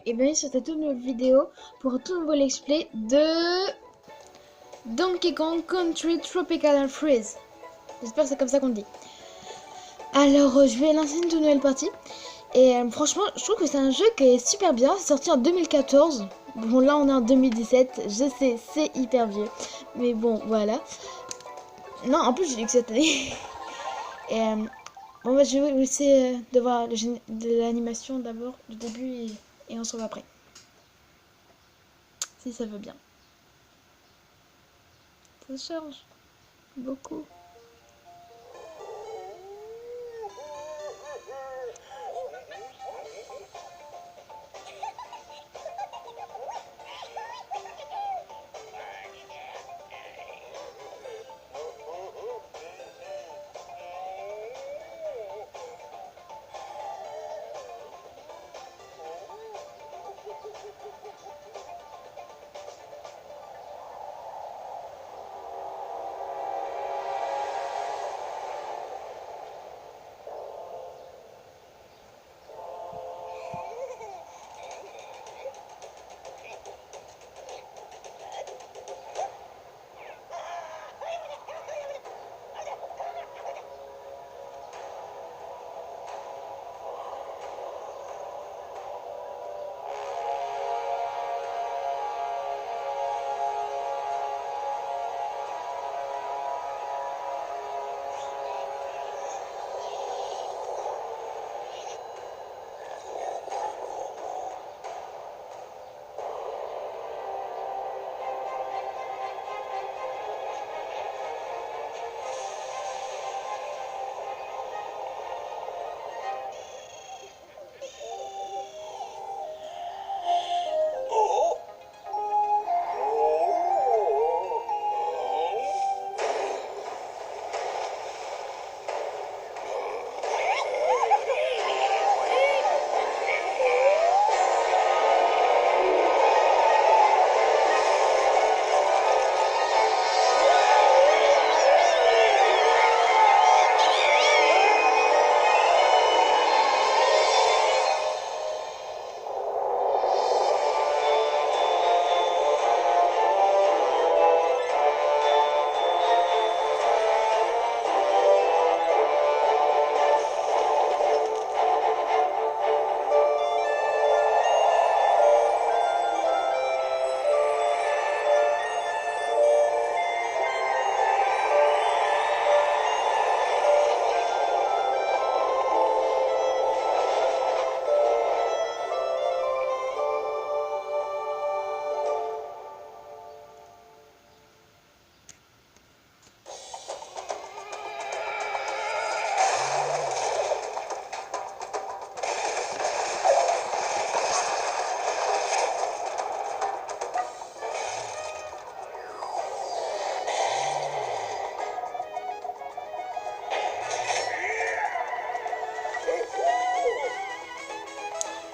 et bienvenue sur cette toute nouvelle vidéo pour un tout nouveau let's play de Donkey Kong Country Tropical Freeze. J'espère que c'est comme ça qu'on dit. Alors je vais lancer une toute nouvelle partie et franchement je trouve que c'est un jeu qui est super bien. C'est sorti en 2014. Bon là on est en 2017, je sais c'est hyper vieux, mais bon voilà. Non en plus j'ai dit que cette année. Et bon bah je vais vous laisser de voir de l'animation d'abord du début et on se revoit après. Si ça veut bien. Ça charge beaucoup.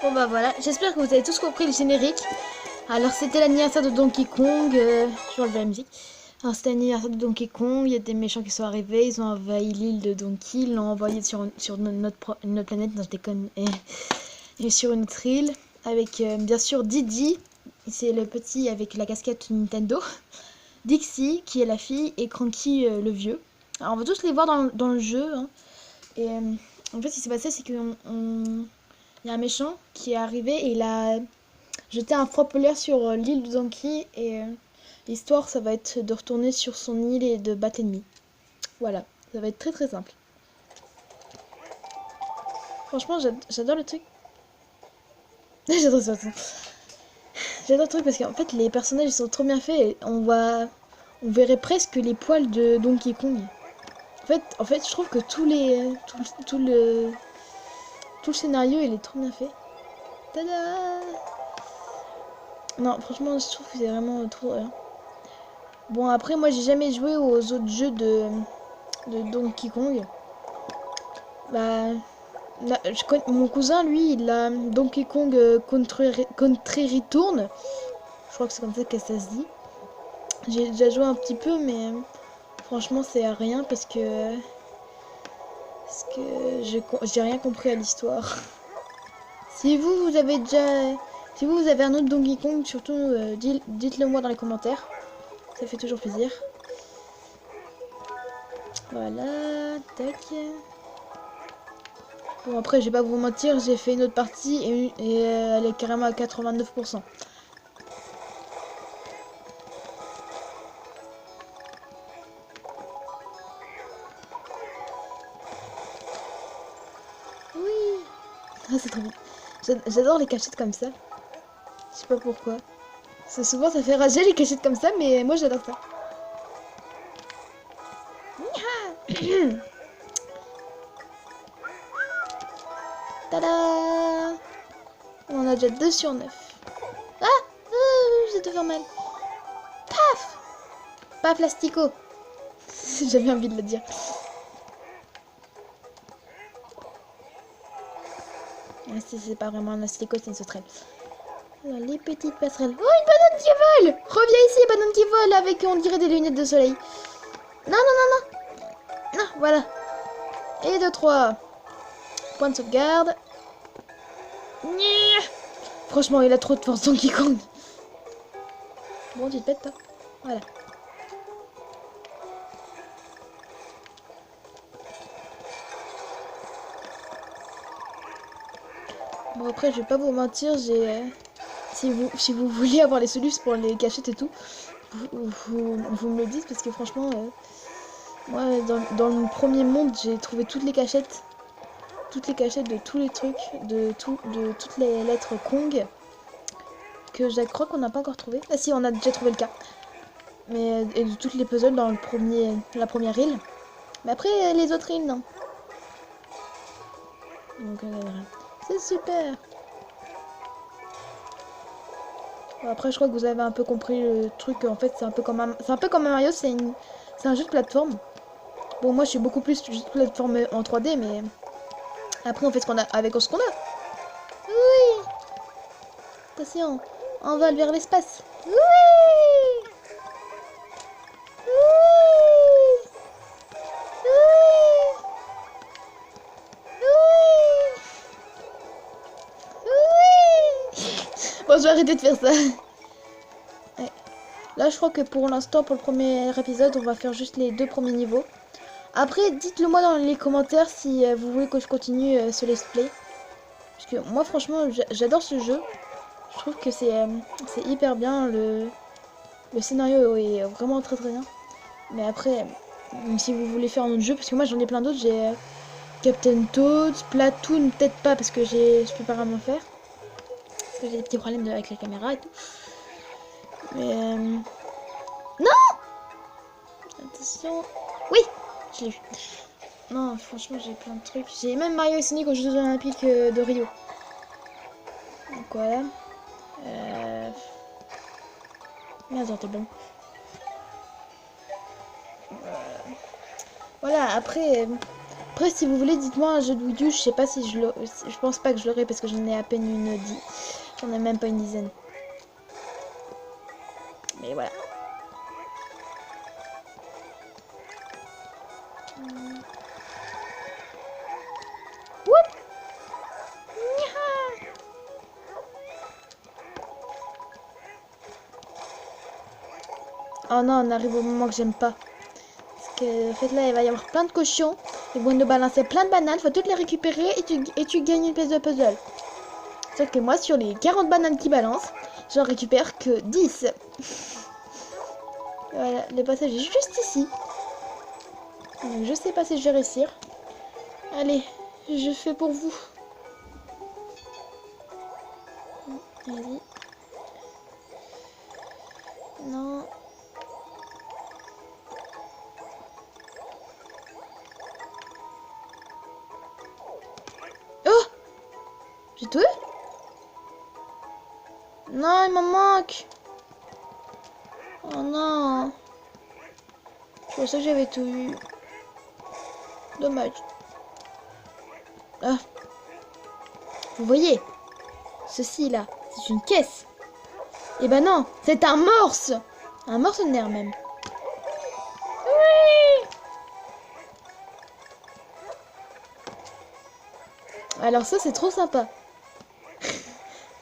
Bon bah voilà, j'espère que vous avez tous compris le générique. Alors c'était l'anniversaire de Donkey Kong, je vais enlever la musique. Alors c'était l'anniversaire de Donkey Kong, il y a des méchants qui sont arrivés, ils ont envahi l'île de Donkey, ils l'ont envoyé sur notre planète, non je déconne, et sur une autre île, avec bien sûr Didi, c'est le petit avec la casquette Nintendo, Dixie qui est la fille et Cranky le vieux. Alors on va tous les voir dans le jeu, hein. Et en fait ce qui s'est passé c'est qu'on... Il y a un méchant qui est arrivé et il a jeté un froid polaire sur l'île de Donkey et l'histoire ça va être de retourner sur son île et de battre l'ennemi. Voilà, ça va être très très simple. Franchement j'adore le truc. J'adore ça. J'adore le truc parce qu'en fait les personnages ils sont trop bien faits et on verrait presque les poils de Donkey Kong. En fait je trouve que tout le scénario il est trop bien fait. Tada! Non, franchement, je trouve que c'est vraiment trop bien. Bon, après, moi, j'ai jamais joué aux autres jeux de Donkey Kong. Bah, mon cousin, lui, il a Donkey Kong Country Return. Je crois que c'est comme ça que ça se dit. J'ai déjà joué un petit peu, mais franchement, c'est à rien parce que j'ai rien compris à l'histoire. Si vous avez déjà Si vous avez un autre Donkey Kong, surtout dites-le moi dans les commentaires. Ça fait toujours plaisir. Voilà, tac. Bon après je vais pas vous mentir, j'ai fait une autre partie et elle est carrément à 89%. Oui. Ah, c'est trop bien. J'adore les cachettes comme ça. Je sais pas pourquoi. Souvent ça fait rager les cachettes comme ça, mais moi j'adore ça. Tada! On a déjà 2 sur 9. Ah! J'ai te faire mal. Paf! Paf l'astico. J'avais envie de le dire. C'est pas vraiment un asticot, c'est une sauterelle. Alors, les petites passerelles. Oh, une banane qui vole! Reviens ici, banane qui vole, avec, on dirait, des lunettes de soleil. Non, non, non, non. Non, voilà. Et 2, 3. Point de sauvegarde. Nya. Franchement, il a trop de force, Donkey Kong. Bon, tu te pètes, toi. Voilà. Bon, après, je vais pas vous mentir, j'ai... Si vous voulez avoir les solutions pour les cachettes et tout, vous me le dites, parce que franchement, moi, dans le premier monde, j'ai trouvé toutes les cachettes de tous les trucs, de toutes les lettres Kong, que je crois qu'on n'a pas encore trouvé. Ah si, on a déjà trouvé le cas. Mais, et de toutes les puzzles dans la première île. Mais après, les autres îles, non. Donc, c'est super. Bon, après, je crois que vous avez un peu compris le truc. En fait, c'est un peu comme un Mario, c'est un jeu de plateforme. Bon, moi, je suis beaucoup plus jeu de plateforme en 3D, mais après, on fait ce qu'on a avec ce qu'on a. Oui. Attention, on vole vers l'espace. Oui. Oui. Oui. Oui. Bon, je vais arrêter de faire ça. Ouais. Là, je crois que pour l'instant, pour le premier épisode, on va faire juste les 2 premiers niveaux. Après, dites-le moi dans les commentaires si vous voulez que je continue ce let's play. Parce que moi, franchement, j'adore ce jeu. Je trouve que c'est hyper bien. Le scénario est vraiment très très bien. Mais après, si vous voulez faire un autre jeu, parce que moi j'en ai plein d'autres, j'ai Captain Toad, Splatoon, peut-être pas parce que je peux pas vraiment faire. Parce que j'ai des petits problèmes avec la caméra et tout. Mais non! Attention. Oui! Je l'ai vu. Non, franchement, j'ai plein de trucs. J'ai même Mario et Sonic aux Jeux Olympiques de Rio. Donc voilà. Merde, t'es bon. Voilà, après, si vous voulez, dites-moi un jeu de Wii U. Je sais pas si je pense pas que je l'aurai parce que j'en ai à peine j'en ai même pas une dizaine. Mais voilà. Whoop! Oh non, on arrive au moment que j'aime pas. Parce que, en fait, là, il va y avoir plein de cochons. Ils vont nous balancer plein de bananes. Faut toutes les récupérer et tu gagnes une pièce de puzzle. Sauf que moi, sur les 40 bananes qui balancent, j'en récupère que 10. Voilà, le passage est juste ici. Donc, je sais pas si je vais réussir. Allez, je fais pour vous. Vas-y. Non. Oh! J'ai tout eu? Non, il m'en manque. Oh non. Je pensais que j'avais tout eu. Dommage. Ah. Vous voyez? Ceci là, c'est une caisse. Eh ben non, c'est un morse. Un morcenaire même. Oui. Alors ça, c'est trop sympa.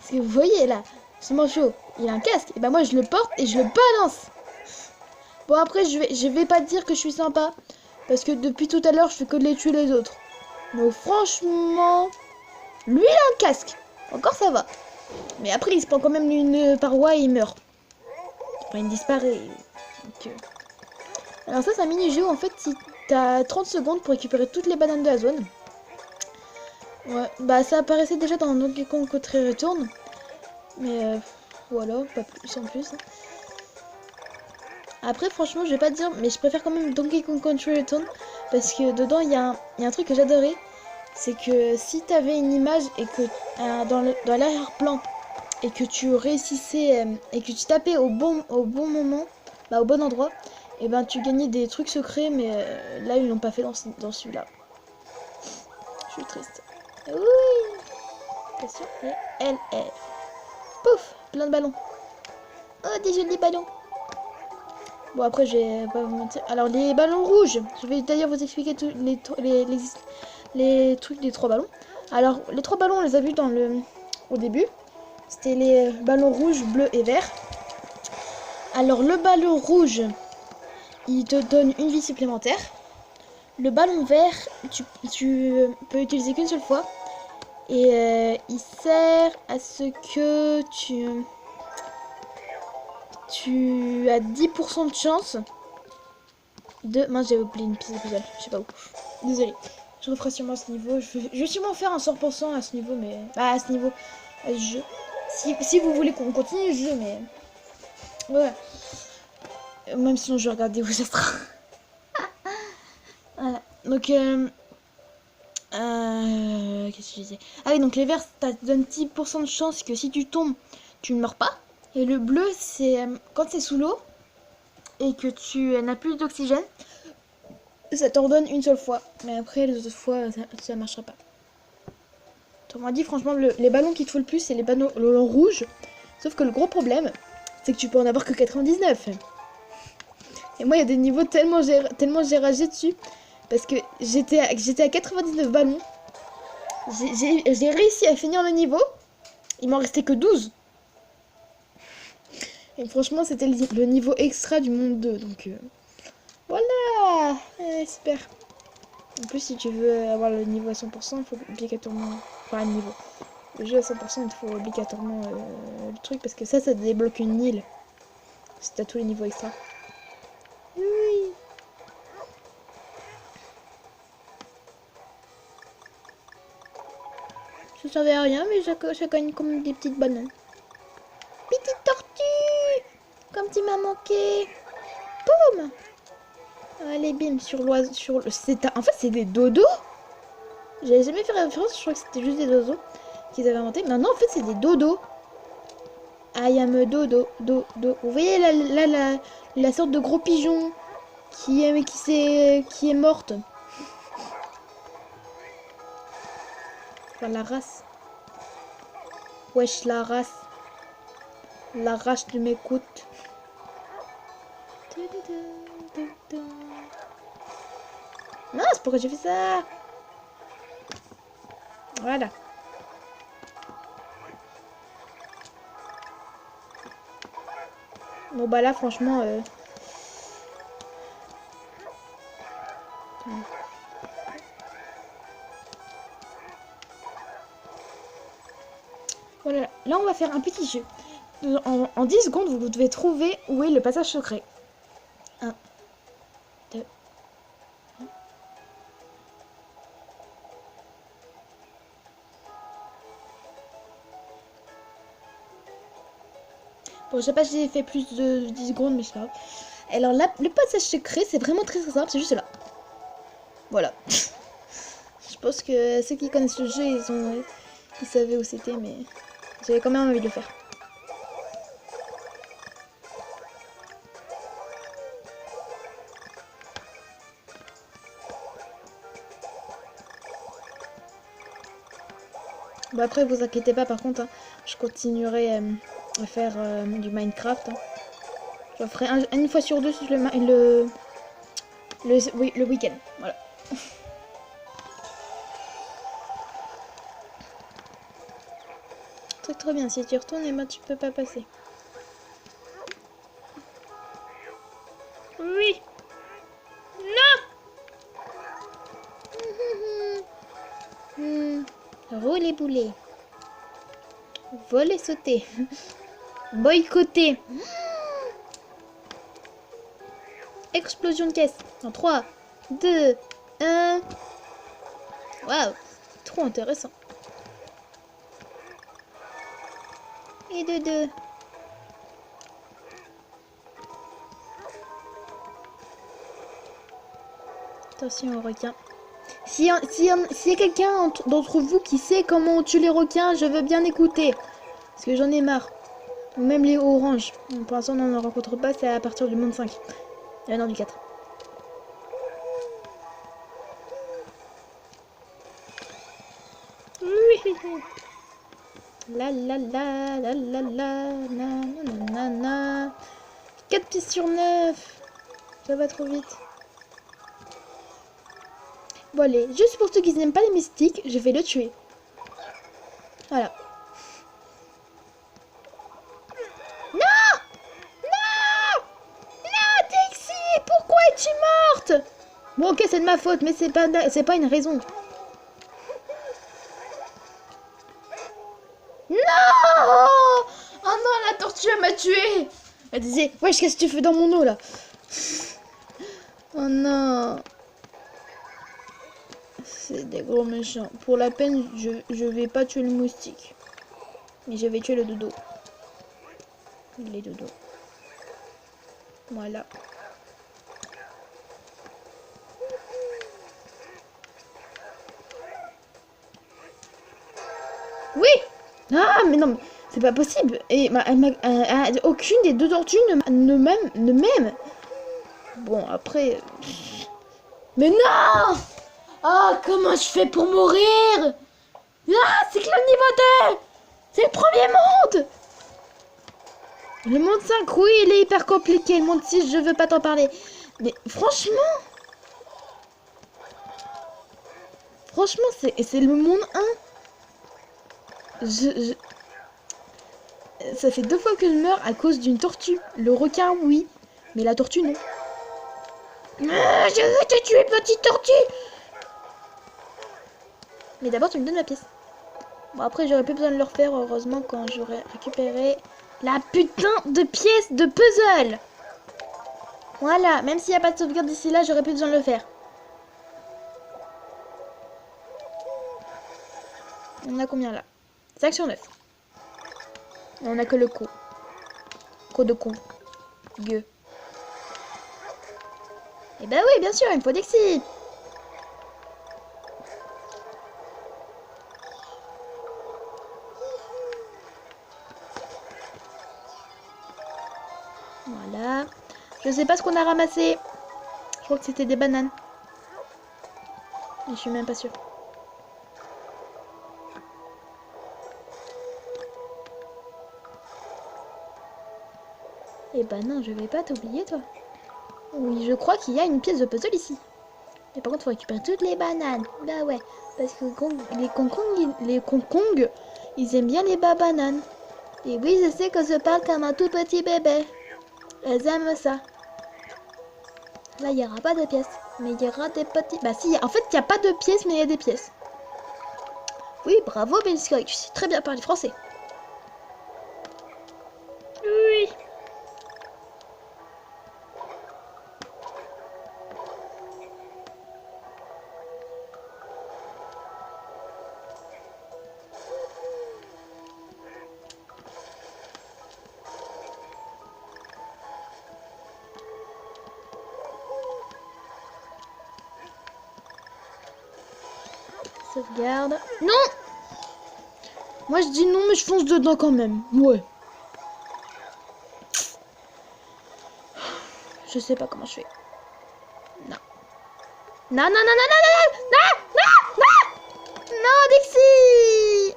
Parce que vous voyez là, ce manchot, il a un casque. Et bah moi je le porte et je le balance. Bon après je vais pas dire que je suis sympa. Parce que depuis tout à l'heure je fais que de les tuer les autres. Donc franchement, lui il a un casque. Encore ça va. Mais après il se prend quand même une paroi et il meurt. Enfin il disparaît. Donc, alors ça c'est un mini-jeu en fait si t'as 30 secondes pour récupérer toutes les bananes de la zone. Ouais, bah ça apparaissait déjà dans Donkey Kong Country Return. Mais voilà, pas plus en plus. Après franchement je vais pas te dire, mais je préfère quand même Donkey Kong Country Return. Parce que dedans il y a un truc que j'adorais. C'est que si t'avais une image et que dans l'arrière-plan et que tu réussissais et que tu tapais au bon moment, bah au bon endroit, et ben tu gagnais des trucs secrets, mais là ils l'ont pas fait dans celui-là. Je suis triste. Oui. Attention, et elle est. Pouf, plein de ballons. Oh, des jolis ballons. Bon après je vais pas vous mentir. Alors les ballons rouges, je vais d'ailleurs vous expliquer tous les trucs des 3 ballons. Alors les 3 ballons on les a vus au début. C'était les ballons rouges, bleus et verts. Alors le ballon rouge, il te donne une vie supplémentaire. Le ballon vert, tu peux utiliser qu'une seule fois. Et il sert à ce que tu as 10% de chance de... Mince, j'ai oublié une pièce de puzzle, je sais pas où. Désolée, je referai sûrement à ce niveau. Je vais sûrement faire un 100% à ce niveau, mais... Bah, à ce niveau, à ce jeu. Si vous voulez qu'on continue le jeu, mais... Ouais. Même sinon, je vais regarder où ça sera. Voilà. Donc, qu'est-ce que je disais? Ah oui, donc les verts, ça te donne 10% de chance que si tu tombes, tu ne meurs pas. Et le bleu, c'est quand c'est sous l'eau et que tu n'as plus d'oxygène, ça t'en donne une seule fois. Mais après, les autres fois, ça marchera pas. Autrement dit, franchement, les ballons qui te font le plus, c'est les ballons rouges. Sauf que le gros problème, c'est que tu peux en avoir que 99. Et moi, il y a des niveaux tellement j'ai ragé dessus. Parce que j'étais à 99 ballons. J'ai réussi à finir le niveau. Il m'en restait que 12. Et franchement, c'était le niveau extra du monde 2. Donc voilà. Super. En plus, si tu veux avoir le niveau à 100%, il faut obligatoirement... Enfin, le niveau. Le jeu à 100%, il faut obligatoirement le truc. Parce que ça débloque une île. Si t'as tous les niveaux extra. Oui. Ça servait à rien, mais ça gagne comme des petites bananes. Petite tortue! Comme tu m'as manqué. Boum! Allez, bim, sur l'oiseau. En fait, c'est des dodos. J'avais jamais fait référence, je crois que c'était juste des oiseaux qu'ils avaient inventé. Maintenant, en fait, c'est des dodos. I am a dodo, dodo. Vous voyez la sorte de gros pigeon qui est morte. Enfin, la race. Wesh, la race. La race de m'écoute. Mince, pourquoi j'ai fait ça? Voilà. Bon bah là franchement voilà. Là on va faire un petit jeu. En 10 secondes vous devez trouver où est le passage secret. 1, 2, 1. Bon, je sais pas si j'ai fait plus de 10 secondes, mais c'est pas grave. Alors là, le passage secret, c'est vraiment très simple, c'est juste là. Voilà. Je pense que ceux qui connaissent le jeu, ils savaient où c'était, mais j'avais quand même envie de le faire. Bon après, vous inquiétez pas, par contre, hein, je continuerai à faire du Minecraft. Hein. Je ferai une fois sur deux le week-end. Voilà. Truc trop bien. Si tu retournes, et ben, tu peux pas passer. Oui. Non. Rouler boulet. Voler sauter. Boycotter. Explosion de caisse. En 3, 2, 1. Waouh. Trop intéressant. Et de 2. Attention aux requins. S'il y a quelqu'un d'entre vous qui sait comment on tue les requins, je veux bien écouter. Parce que j'en ai marre. Ou même les oranges. Pour l'instant, on n'en rencontre pas, c'est à partir du monde 5. Non, du 4. Oui. La la la la la la na na na na. 4 pistes sur 9. Ça va trop vite. Bon allez, juste pour ceux qui n'aiment pas les mystiques, je vais le tuer. Voilà. Non! Non! Non, Dixie! Pourquoi es-tu morte? Bon ok, c'est de ma faute, mais c'est pas une raison. Non! Oh non, la tortue elle m'a tué. Elle disait, wesh, qu'est-ce que tu fais dans mon eau là? Oh non. C'est des gros méchants. Pour la peine, je vais pas tuer le moustique. Mais je vais tuer le dodo. Les dodos. Voilà. Oui! Ah, mais non, c'est pas possible. Et aucune des deux tortues ne m'aime. Bon, après... Mais non! Ah, comment je fais pour mourir? Ah, c'est que le niveau 2! C'est le premier monde! Le monde 5, oui, il est hyper compliqué. Le monde 6, je veux pas t'en parler. Mais franchement... Franchement, c'est le monde 1. Ça fait 2 fois que je meurs à cause d'une tortue. Le requin, oui. Mais la tortue, non. Ah, je veux te tuer, petite tortue! Mais d'abord, tu me donnes la pièce. Bon, après, j'aurais plus besoin de le refaire, heureusement, quand j'aurais récupéré la putain de pièce de puzzle. Voilà, même s'il n'y a pas de sauvegarde d'ici là, j'aurais plus besoin de le faire. On a combien là? 5 sur 9. Et on a que le coup. Coup de coup. Gueux. Eh ben oui, bien sûr, il me faut Dixie. Voilà. Je sais pas ce qu'on a ramassé. Je crois que c'était des bananes. Mais je suis même pas sûre. Eh ben non, je vais pas t'oublier, toi. Oui, je crois qu'il y a une pièce de puzzle ici. Mais par contre, il faut récupérer toutes les bananes. Bah ouais, parce que les Kong, ils aiment bien les bananes. Et oui, je sais que je parle comme un tout petit bébé. Elles aiment ça. Là, il n'y aura pas de pièces. Mais il y aura des petits... Bah si, en fait, il n'y a pas de pièces, mais il y a des pièces. Oui, bravo, Bensky. Tu sais très bien parler français. Oui. Sauvegarde. Non! Moi, je dis non, mais je fonce dedans quand même. Ouais. Je sais pas comment je fais. Non. Non, non, non, non, non, non, non, non, non, non, Dixie!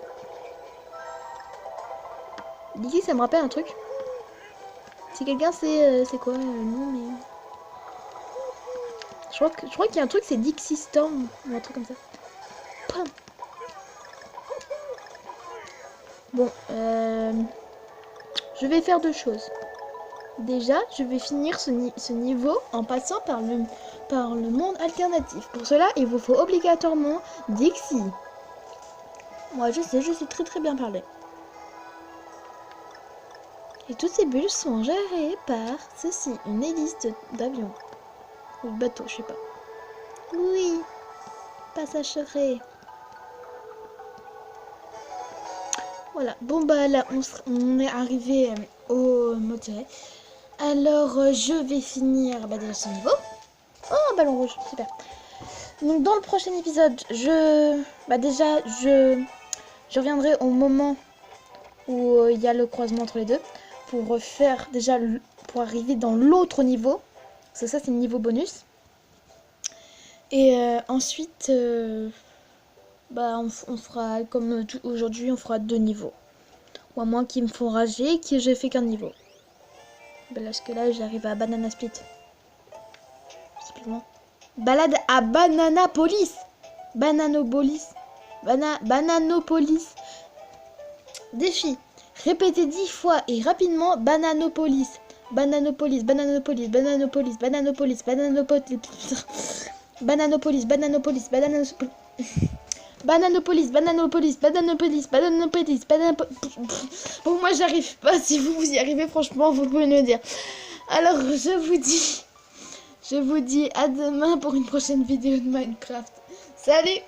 Dixie, ça me rappelle un truc. Si quelqu'un sait c'est quoi non, mais... Je crois qu'il y a un truc, c'est Dixie Storm, ou un truc comme ça. Pam. Bon, je vais faire deux choses. Déjà, je vais finir ce niveau en passant par le monde alternatif. Pour cela, il vous faut obligatoirement Dixie. Moi, je sais très très bien parler. Et toutes ces bulles sont gérées par ceci, une hélice d'avion. Ou de bateau, je sais pas. Oui, passage secret. Voilà, bon bah là, on est arrivé au moteur. Alors, je vais finir déjà ce niveau. Oh, un ballon rouge, super. Donc, dans le prochain épisode, je reviendrai au moment où il y a le croisement entre les deux. Pour faire déjà, pour arriver dans l'autre niveau. Parce que ça, c'est le niveau bonus. Et ensuite, on fera, comme aujourd'hui, on fera 2 niveaux. Ou à moins qu'ils me font rager et que j'ai fait qu'un niveau. Parce que là, j'arrive à Banana Split. Simplement. Balade à Bananapolis. Bananopolis. Bananopolis. Défi. Répétez 10 fois et rapidement Bananopolis. Bananopolis, Bananopolis, Bananopolis, Bananopolis, Bananopolis. Bananopolis, Bananopolis, Bananopolis. Bananopolis, Bananopolis, Bananopolis, Bananopolis, Bananopolis. Bon, moi j'arrive pas. Si vous y arrivez, franchement, vous pouvez me dire. Alors, je vous dis à demain pour une prochaine vidéo de Minecraft. Salut!